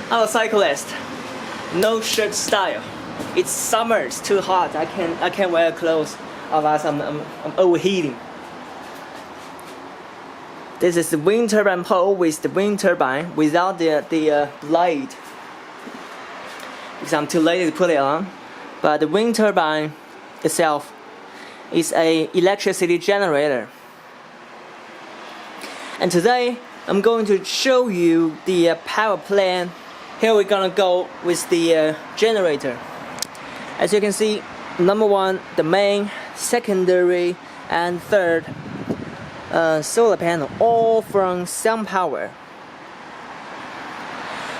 I'm a cyclist. No shirt style. It's summer. It's too hot. I can't wear clothes. Otherwise, I'm overheating. This is the wind turbine pole with the wind turbine without the blade. Because I'm too lazy to put it on. But the wind turbine itself is a electricity generator. And today I'm going to show you the power plant. Here we're gonna go with the generator. As you can see, number one, the main, secondary, and third solar panel, all from SunPower.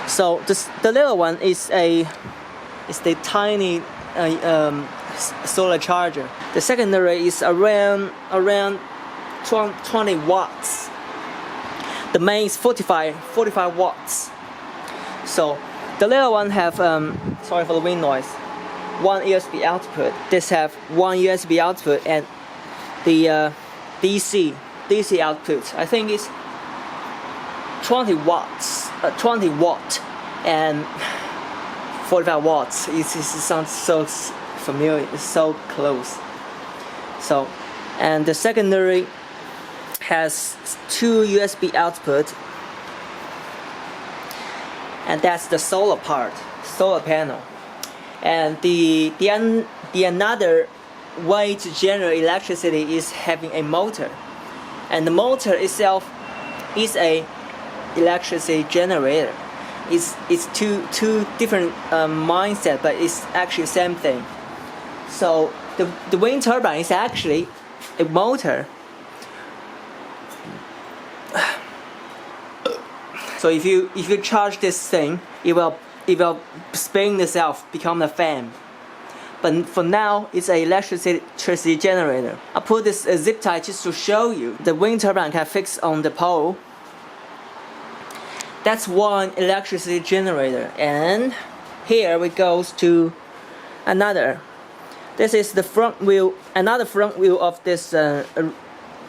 So the little one is the tiny solar charger. The secondary is around 20 watts. The main is 45 watts. So the little one have sorry for the wind noise, one USB output. This have one USB output and the DC output. I think it's 20 watts, 20 watt and 45 watts. It sounds so familiar. It's so close. So, and the secondary has two USB output. And that's the solar part, solar panel. And the another way to generate electricity is having a motor. And the motor itself is a electricity generator. It's two different mindset, but it's actually the same thing. So the wind turbine is actually a motor. So if you charge this thing, it will spin itself, become a fan. But for now, it's an electricity generator. I put this zip tie just to show you. The wind turbine can fix on the pole. That's one electricity generator. And here we goes to another. This is the front wheel, another front wheel of this the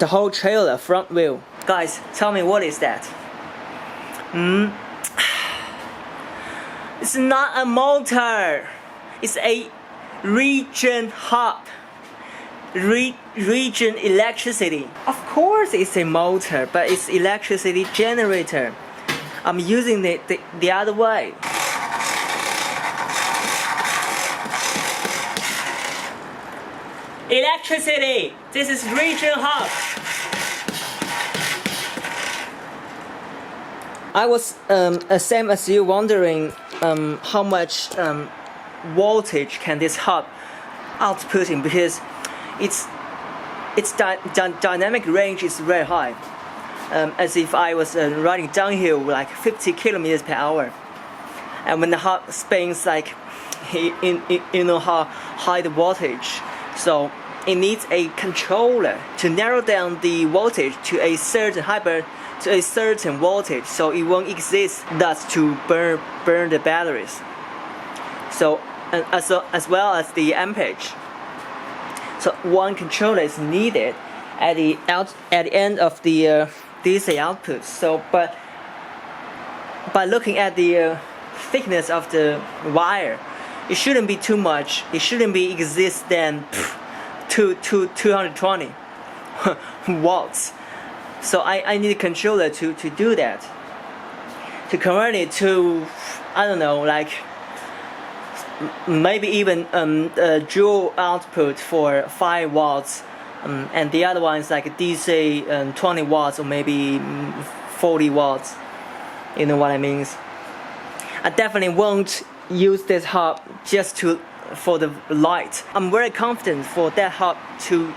whole trailer front wheel. Guys, tell me, what is that? It's not a motor. It's a regen hub. Regen electricity. Of course it's a motor, but it's electricity generator. I'm using it the other way. Electricity. This is regen hub. I was same as you, wondering how much voltage can this hub outputting, because its dynamic range is very high, as if I was riding downhill like 50 kilometers per hour. And when the hub spins, like you know how high the voltage, so it needs a controller to narrow down the voltage to a certain voltage, so it won't exist, thus to burn the batteries. So as well as the amperage. So one controller is needed at the end of the DC output. So but by looking at the thickness of the wire, it shouldn't be too much. It shouldn't be exist than 220 watts. So I need a controller to do that, to convert it to, I don't know, like maybe even dual output for 5 watts, and the other one is like a DC 20 watts or maybe 40 watts. You know what I mean? I definitely won't use this hub just for the light. I'm very confident for that hub to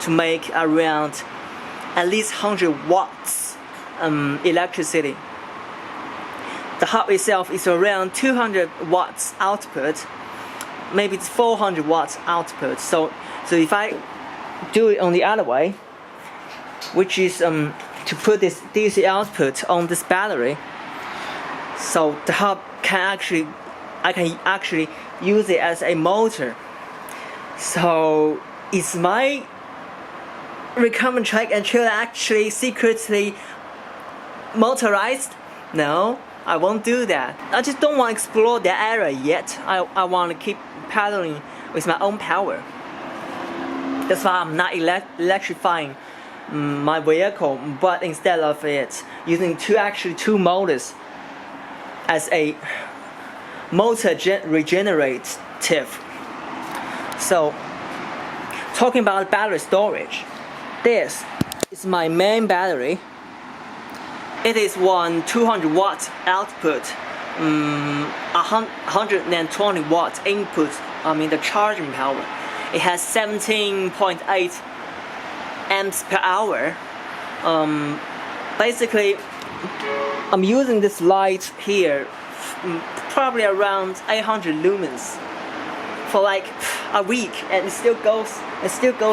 make around at least 100 watts electricity. The hub itself is around 200 watts output, maybe it's 400 watts output. So if I do it on the other way, which is to put this DC output on this battery, so the hub I can actually use it as a motor. So is my recombinant track and trailer actually secretly motorized? No, I won't do that. I just don't want to explore that area yet. I want to keep pedaling with my own power. That's why I'm not electrifying my vehicle, but instead of it using two motors as a motor regenerative. So talking about battery storage, this is my main battery. It is one 200 watt output, 120 watt input, the charging power. It has 17.8 amps per hour. Basically, I'm using this light here, probably around 800 lumens, for like a week, and it still goes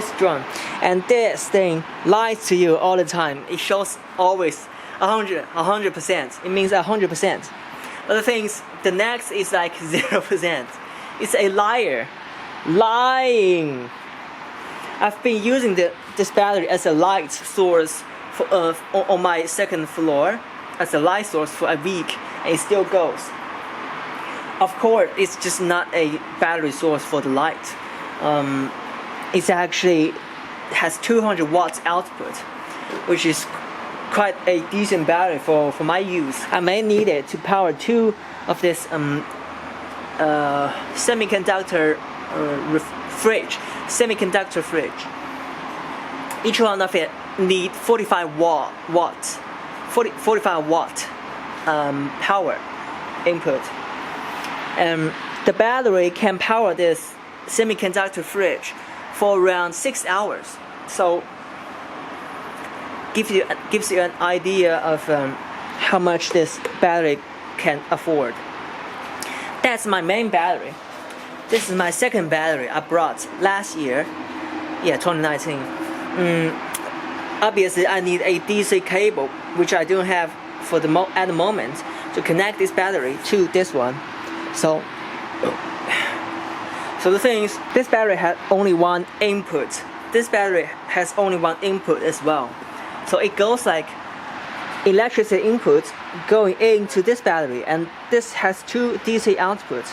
strong. And this thing lies to you all the time. It shows always 100%. It means 100%. But the things, the next is like 0%. It's a liar, lying. I've been using this battery as a light source on my second floor, as a light source for a week, and it still goes. Of course, it's just not a battery source for the light. It actually has 200 watts output, which is quite a decent battery for my use. I may need it to power two of this semiconductor fridge. Each one of it need 45 watt power input. The battery can power this semiconductor fridge for around 6 hours. So gives you an idea of how much this battery can afford. That's my main battery. This is my second battery I brought last year, 2019. Obviously, I need a DC cable, which I don't have at the moment, to connect this battery to this one. So the thing is, this battery has only one input. This battery has only one input as well. So it goes like electricity input going into this battery, and this has two DC outputs.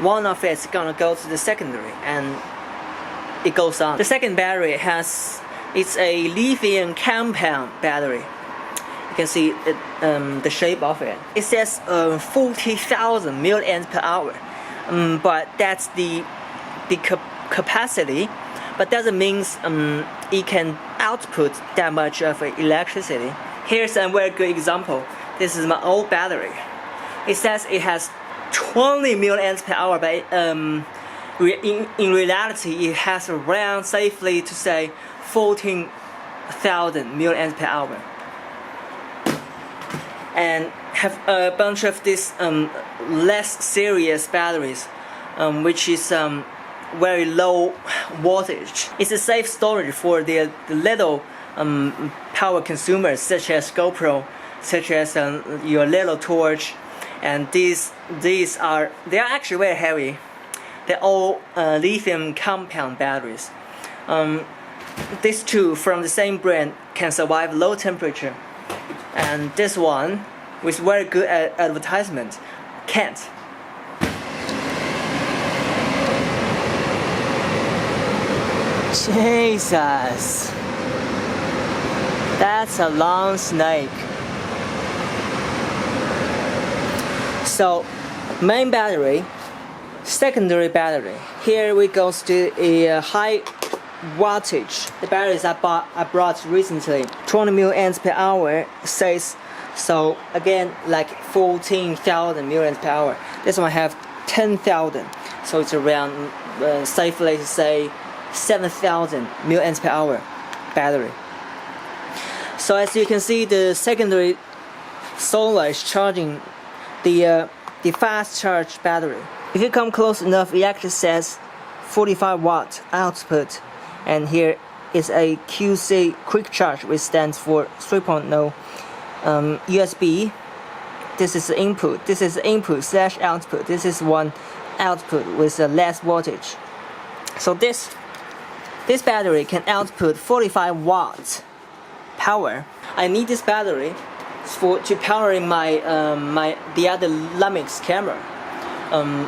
One of it's gonna go to the secondary, and it goes on. The second battery it's a lithium compound battery. You can see it, the shape of it. It says 40,000 milliamps per hour, but that's the capacity. But doesn't mean it can output that much of electricity. Here's a very good example. This is my old battery. It says it has 20 milliamps per hour, but in reality, it has around, safely to say, 14,000 milliamps per hour. And have a bunch of these less serious batteries, which is very low voltage. It's a safe storage for the little power consumers, such as GoPro, such as your little torch, and they are actually very heavy. They're all lithium compound batteries. These two from the same brand can survive low temperature, and this one, with very good advertisement, can't. Jesus, that's a long snake. So, main battery, secondary battery. Here we go to a high wattage. The batteries I brought recently, 20 milliamps per hour, says so again like 14,000 milliamps per hour. This one have 10,000, so it's around safely to say 7,000 milliamps per hour battery. So as you can see, the secondary solar is charging the fast charge battery. If you come close enough, it actually says 45 watt output, and here is a QC quick charge, which stands for 3.0 USB. This is the input. This is the input / output. This is one output with a less voltage. So this battery can output 45 watts power. I need this battery to power my the other Lumix camera.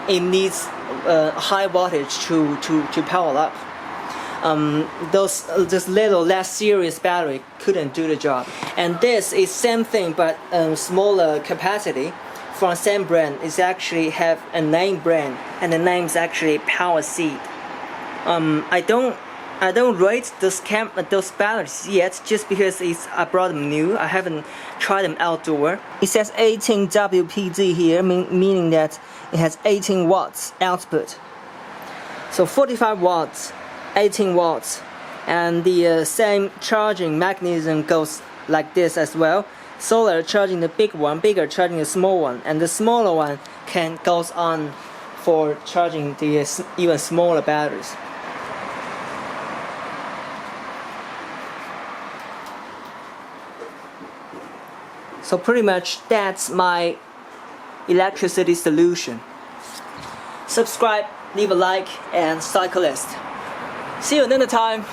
It needs high voltage to power up. This little less serious battery couldn't do the job. And this is same thing but smaller capacity from same brand. It's actually have a name brand, and the name is actually PowerSeed. I don't rate those batteries yet, just because I brought them new. I haven't tried them outdoor. It says 18 WPD here, meaning that it has 18 watts output. So 45 watts, 18 watts, and the same charging mechanism goes like this as well. Solar charging the big one, bigger charging the small one, and the smaller one goes on for charging the even smaller batteries. So pretty much that's my electricity solution. Subscribe, leave a like, and cyclist. See you another time.